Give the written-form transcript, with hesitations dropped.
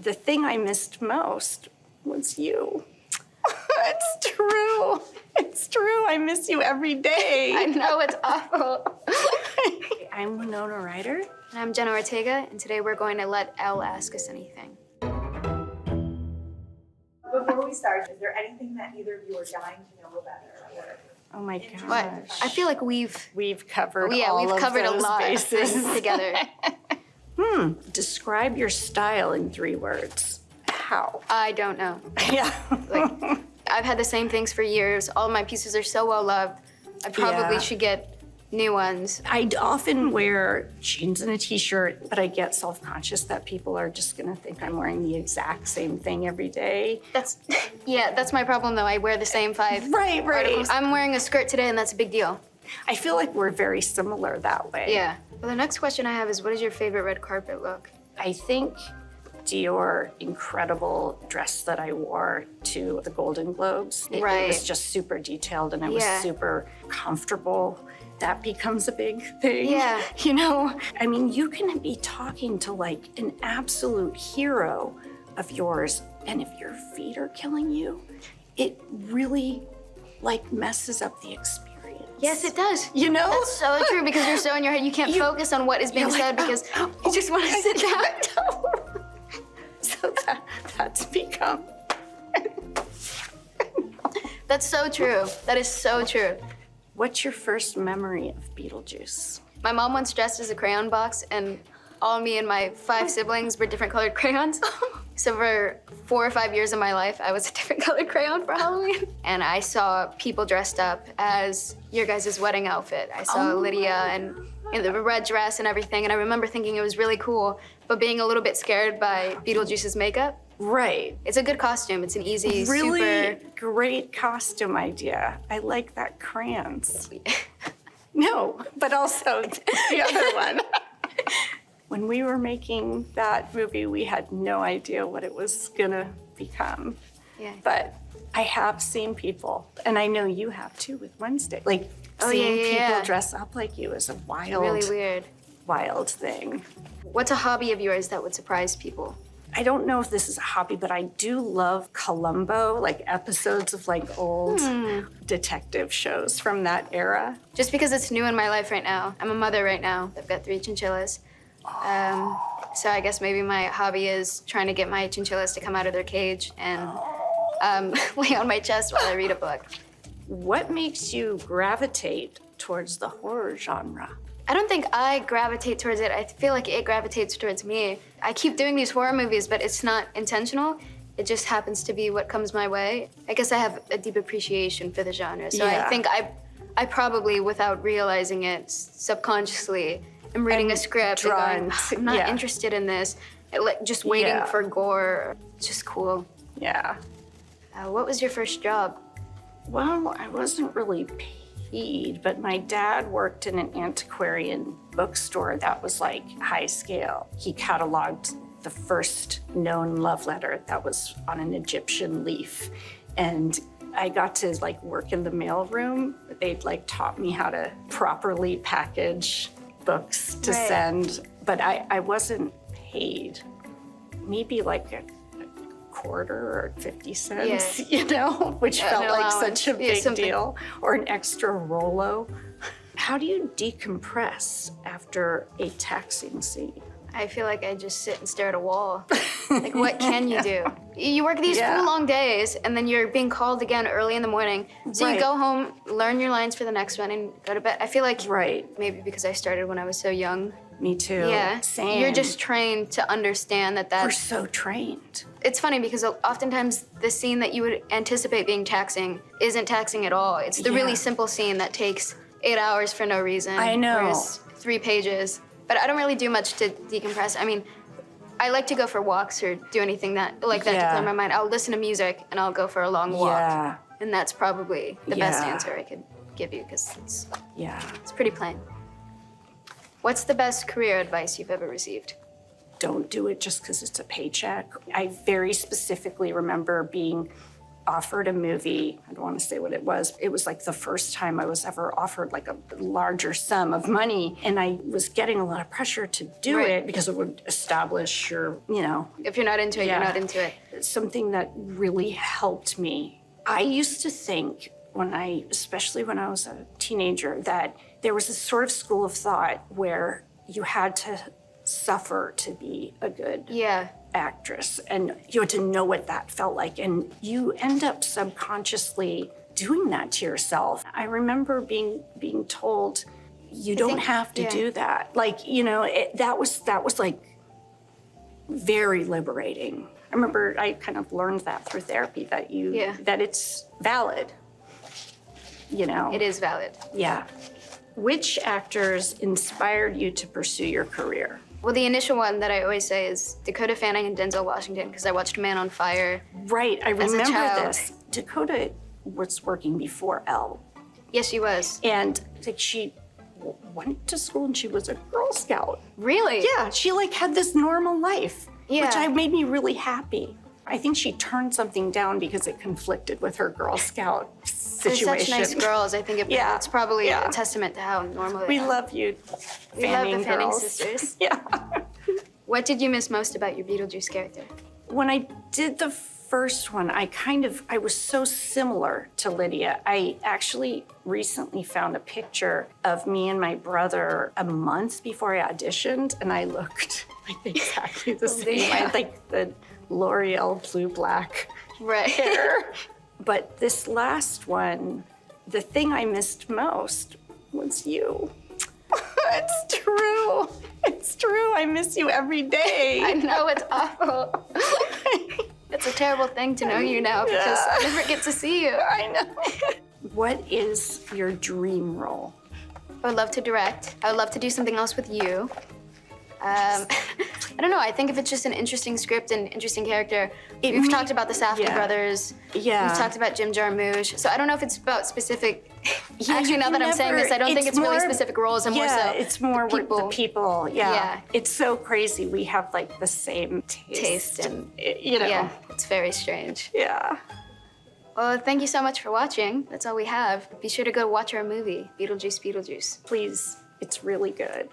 the thing I missed most was you. It's true. It's true. I miss you every day. I know, it's awful. I'm Winona Ryder. And I'm Jenna Ortega, and today we're going to let Elle ask us anything. Before we start, is there anything that either of you are dying to know better? Oh my gosh. But I feel like we've covered we've all covered of a those lot bases together. Describe your style in 3 words. How? I don't know. Yeah. Like, I've had the same things for years. All my pieces are so well loved. I probably should get new ones. I often wear jeans and a t-shirt, but I get self-conscious that people are just gonna think I'm wearing the exact same thing every day. That's my problem though. I wear the same 5 Right. articles. I'm wearing a skirt today and that's a big deal. I feel like we're very similar that way. Yeah. Well, the next question I have is, what is your favorite red carpet look? I think Dior incredible dress that I wore to the Golden Globes. It was just super detailed and it was super comfortable. That becomes a big thing. Yeah. You know? I mean, you can be talking to like an absolute hero of yours, and if your feet are killing you, it really like messes up the experience. Yes, it does. You know? That's so true, because you're so in your head, you can't focus on what is being said because you just want to sit down. So that's become. That's so true. That is so true. What's your first memory of Beetlejuice? My mom once dressed as a crayon box, and all me and my 5 siblings were different colored crayons. So for 4 or 5 years of my life, I was a different colored crayon for Halloween. And I saw people dressed up as your guys' wedding outfit. I saw Lydia and in the red dress and everything, and I remember thinking it was really cool, but being a little bit scared by Beetlejuice's makeup. Right. It's a good costume. It's an easy, really super... great costume idea. I like that crayons. No, but also the other one. When we were making that movie, we had no idea what it was gonna become. Yeah. But I have seen people, and I know you have too with Wednesday. Like seeing people dress up like you is a wild, really weird, wild thing. What's a hobby of yours that would surprise people? I don't know if this is a hobby, but I do love Columbo, like episodes of like old detective shows from that era. Just because it's new in my life right now. I'm a mother right now. I've got 3 chinchillas. So I guess maybe my hobby is trying to get my chinchillas to come out of their cage and lay on my chest while I read a book. What makes you gravitate towards the horror genre? I don't think I gravitate towards it. I feel like it gravitates towards me. I keep doing these horror movies, but it's not intentional. It just happens to be what comes my way. I guess I have a deep appreciation for the genre. So I think I probably, without realizing it, subconsciously am reading a script and going, I'm not interested in this. Just waiting for gore. It's just cool. Yeah. What was your first job? Well, I wasn't really paid, but my dad worked in an antiquarian bookstore that was like high scale. He cataloged the first known love letter that was on an Egyptian leaf. And I got to like work in the mailroom. They'd like taught me how to properly package books to send, but I wasn't paid. Maybe like a quarter or 50 cents, you know, which felt like such a big deal, or an extra Rolo. How do you decompress after a taxing scene? I feel like I just sit and stare at a wall. Like, what can you do? You work these full long days, and then you're being called again early in the morning. So you go home, learn your lines for the next one, and go to bed. I feel like maybe because I started when I was so young. Me too. Yeah. Same. You're just trained to understand that that's... We're so trained. It's funny because oftentimes the scene that you would anticipate being taxing isn't taxing at all. It's the really simple scene that takes 8 hours for no reason. I know. Whereas 3 pages. But I don't really do much to decompress. I mean, I like to go for walks or do anything that to clear my mind. I'll listen to music and I'll go for a long walk. Yeah. And that's probably the best answer I could give you because it's pretty plain. What's the best career advice you've ever received? Don't do it just because it's a paycheck. I very specifically remember being offered a movie. I don't want to say what it was. It was like the first time I was ever offered like a larger sum of money. And I was getting a lot of pressure to do Right. it because it would establish your, you know. If you're not into it, Yeah. you're not into it. Something that really helped me. I used to think especially when I was a teenager, that there was this sort of school of thought where you had to suffer to be a good Yeah. actress, and you had to know what that felt like, and you end up subconsciously doing that to yourself. I remember being told, you don't have to do that. Like, you know, that was like very liberating. I remember I kind of learned that through therapy, that that it's valid, you know. It is valid. Yeah. Which actors inspired you to pursue your career? Well, the initial one that I always say is Dakota Fanning and Denzel Washington, because I watched Man on Fire. Right, I As a remember child. this. Dakota was working before ELLE, Yes, she was. and like she went to school and she was a Girl Scout. Really? Yeah, she like had this normal life, which Yeah. made me really happy. I think she turned something down because it conflicted with her Girl Scout They're situation. such nice girls. I think Yeah. it's probably Yeah. a testament to how normal they We are. love you, We love the Fanning girls. sisters. Yeah. What did you miss most about your Beetlejuice character? When I did the first one, I was so similar to Lydia. I actually recently found a picture of me and my brother a month before I auditioned, and I looked like exactly the same. I had like the L'Oreal blue-black Right. hair. But this last one, the thing I missed most was you. It's true. It's true. I miss you every day. I know, it's awful. It's a terrible thing to know you now because I never get to see you. I know. What is your dream role? I would love to direct. I would love to do something else with you. I don't know. I think if it's just an interesting script and interesting character, we've talked about the Safdie brothers. Yeah. We've talked about Jim Jarmusch. So I don't know if it's about specific. Yeah, Actually, you now can that I'm saying this, I don't think it's it's really more- specific roles. And more so it's more the with the people. Yeah. Yeah. It's so crazy. We have like the same taste. and You know. yeah, it's very strange. Yeah. Well, thank you so much for watching. That's all we have. Be sure to go watch our movie, Beetlejuice Beetlejuice. Please. It's really good.